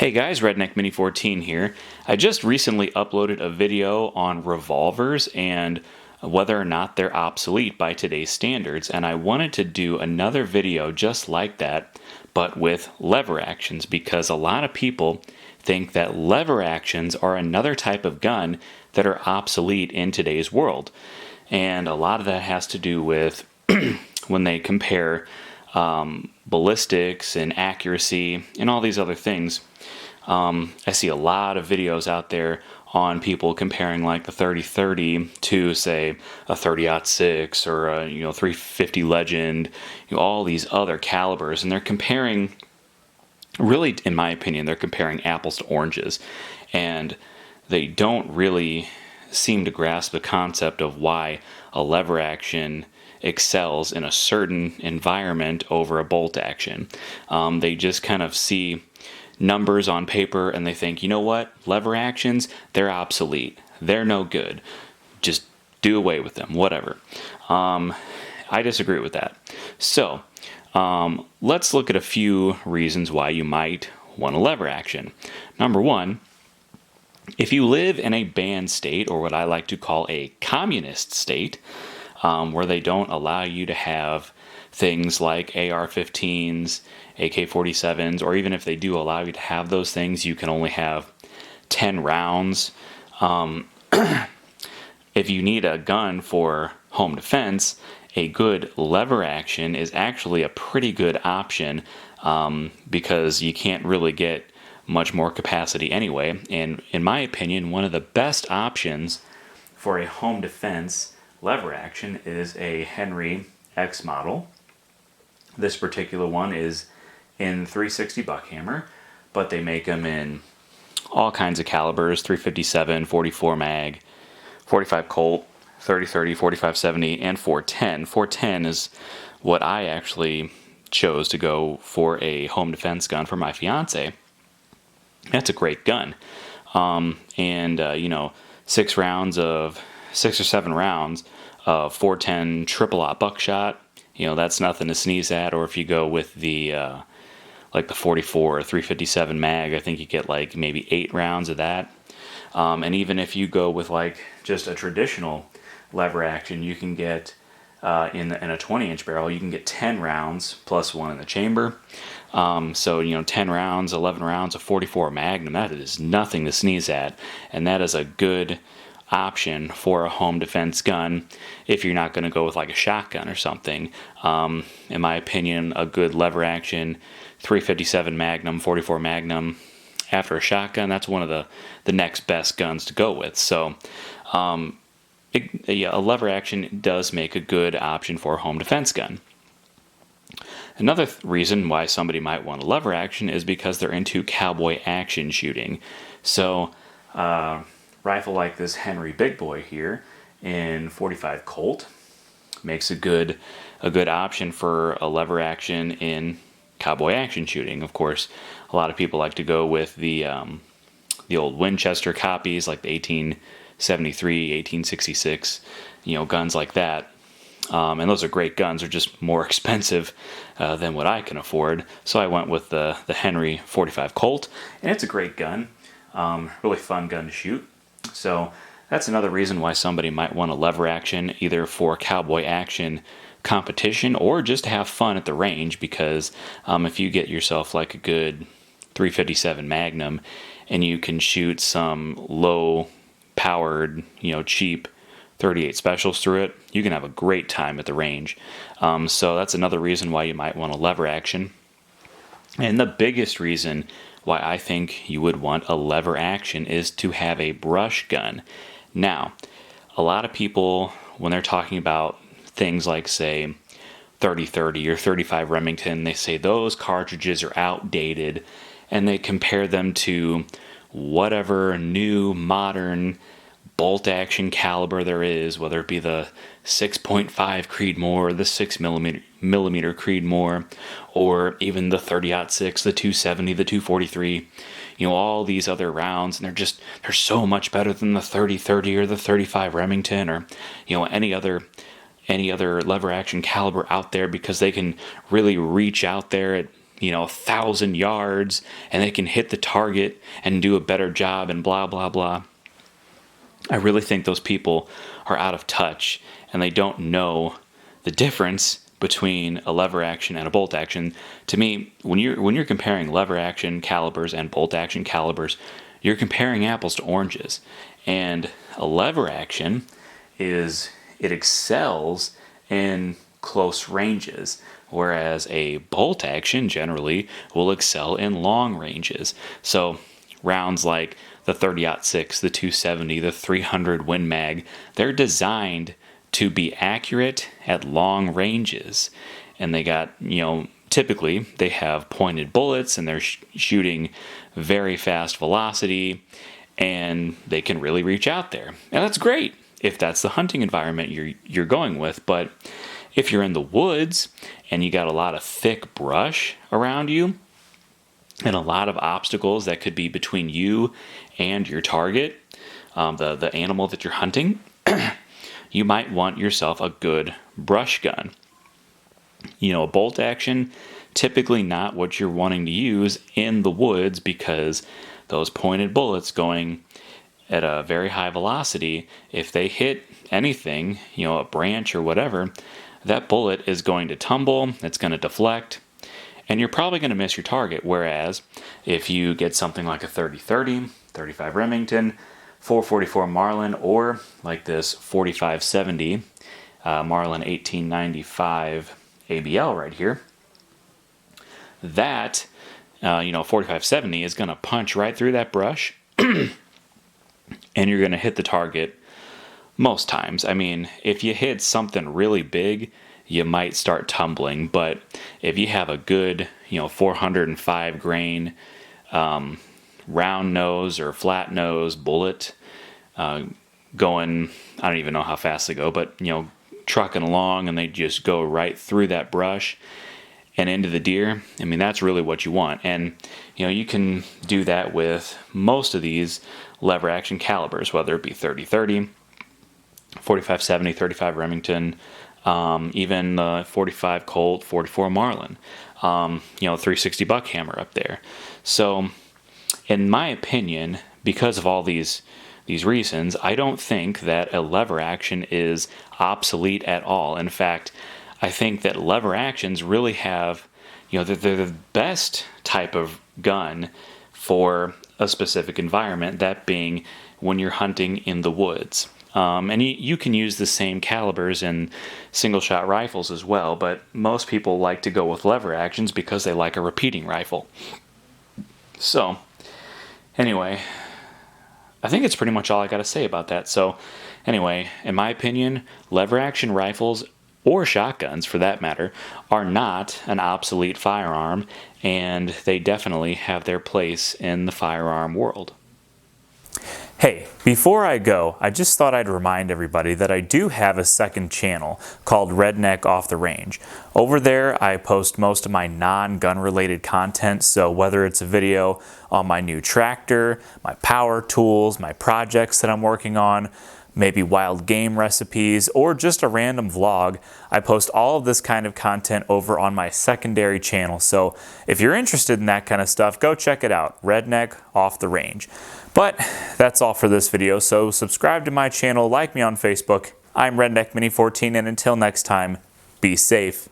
Hey guys, Redneck Mini 14 here. I just recently uploaded a video on revolvers and whether or not they're obsolete by today's standards, and I wanted to do another video just like that, but with lever actions, because a lot of people think that lever actions are another type of gun that are obsolete in today's world. And a lot of that has to do with when they compare ballistics and accuracy and all these other things. I see a lot of videos out there on people comparing like the 30-30 to, say, a 30-06 or a 350 Legend, all these other calibers, and they're comparing. Really, in my opinion, they're comparing apples to oranges, and they don't really seem to grasp the concept of why a lever action excels in a certain environment over a bolt action. They just kind of see numbers on paper and they think, you know what, lever actions, they're obsolete. They're no good. Just do away with them, whatever. I disagree with that. So, let's look at a few reasons why you might want a lever action. Number one, if you live in a banned state, or what I like to call a communist state, where they don't allow you to have things like AR-15s, AK-47s, or even if they do allow you to have those things, you can only have 10 rounds. If you need a gun for home defense, a good lever action is actually a pretty good option, because you can't really get much more capacity anyway. And in my opinion, one of the best options for a home defense lever action is a Henry X model. This particular one is in 360 buckhammer, but they make them in all kinds of calibers: 357, 44 mag, 45 Colt, 30-30, 45-70, and 410. 410 is what I actually chose to go for a home defense gun for my fiance. That's a great gun. 6 or 7 rounds of 410 triple-aught buckshot, that's nothing to sneeze at. Or if you go with the like the 44 or 357 mag, I think you get like maybe 8 rounds of that. And even if you go with like just a traditional lever action, you can get in a 20-inch barrel, you can get 10 rounds plus 1 in the chamber. 10 rounds, 11 rounds of 44 Magnum, that is nothing to sneeze at. And that is a good option for a home defense gun if you're not going to go with like a shotgun or something. In my opinion, a good lever action 357 Magnum, 44 Magnum after a shotgun, that's one of the next best guns to go with. So a lever action does make a good option for a home defense gun. Another reason why somebody might want a lever action is because they're into cowboy action shooting. So rifle like this Henry Big Boy here in 45 Colt makes a good option for a lever action in cowboy action shooting. Of course, a lot of people like to go with the old Winchester copies, like the 1873, 1866, guns like that. And those are great guns. They're just more expensive than what I can afford. So I went with the Henry 45 Colt, and it's a great gun. Really fun gun to shoot. So that's another reason why somebody might want a lever action, either for cowboy action competition or just to have fun at the range, because if you get yourself like a good 357 Magnum and you can shoot some low powered, cheap 38 specials through it, you can have a great time at the range. So that's another reason why you might want a lever action. And the biggest reason why I think you would want a lever action is to have a brush gun. Now, a lot of people, when they're talking about things like, say, 30-30 or 35 Remington, they say those cartridges are outdated, and they compare them to whatever new modern bolt action caliber there is, whether it be the 6.5 Creedmoor or the 6mm Creedmoor, or even the 30-06, the 270, the 243, all these other rounds, and they're so much better than the 30-30 or the 35 Remington, or any other lever action caliber out there, because they can really reach out there at 1,000 yards and they can hit the target and do a better job and blah, blah, blah. I really think those people are out of touch and they don't know the difference between a lever action and a bolt action. To me, when you're comparing lever action calibers and bolt action calibers, you're comparing apples to oranges. And a lever action it excels in close ranges, whereas a bolt action generally will excel in long ranges. So rounds like the 30-06, the 270, the 300 Win Mag, they're designed to be accurate at long ranges. And they got, typically they have pointed bullets and they're shooting very fast velocity and they can really reach out there. And that's great if that's the hunting environment you're going with. But if you're in the woods and you got a lot of thick brush around you and a lot of obstacles that could be between you and your target, the animal that you're hunting, you might want yourself a good brush gun. A bolt action, typically not what you're wanting to use in the woods because those pointed bullets going at a very high velocity, if they hit anything, a branch or whatever, that bullet is going to tumble, it's going to deflect, and you're probably going to miss your target. Whereas if you get something like a 30-30, 35 Remington, 444 Marlin, or like this 4570 Marlin 1895 ABL right here, that 4570 is going to punch right through that brush and you're going to hit the target most times. I mean, if you hit something really big, you might start tumbling, but if you have a good 405 grain round nose or flat nose bullet going, I don't even know how fast they go, but trucking along and they just go right through that brush and into the deer, I mean, that's really what you want. And you can do that with most of these lever action calibers, whether it be 30-30, 45-70, 35 Remington, even the 45 Colt, 44 Marlin, 360 Buckhammer up there. So in my opinion, because of all these reasons, I don't think that a lever action is obsolete at all. In fact, I think that lever actions really have, they're the best type of gun for a specific environment, that being when you're hunting in the woods. And you can use the same calibers in single-shot rifles as well, but most people like to go with lever actions because they like a repeating rifle. So, anyway, I think it's pretty much all I got to say about that. So, anyway, in my opinion, lever action rifles, or shotguns for that matter, are not an obsolete firearm, and they definitely have their place in the firearm world. Hey, before I go, I just thought I'd remind everybody that I do have a second channel called Redneck Off the Range. Over there, I post most of my non-gun related content, so whether it's a video on my new tractor, my power tools, my projects that I'm working on, maybe wild game recipes, or just a random vlog, I post all of this kind of content over on my secondary channel. So if you're interested in that kind of stuff, go check it out, Redneck Off the Range. But that's all for this video, so subscribe to my channel, like me on Facebook. I'm Redneck Mini 14, and until next time, be safe.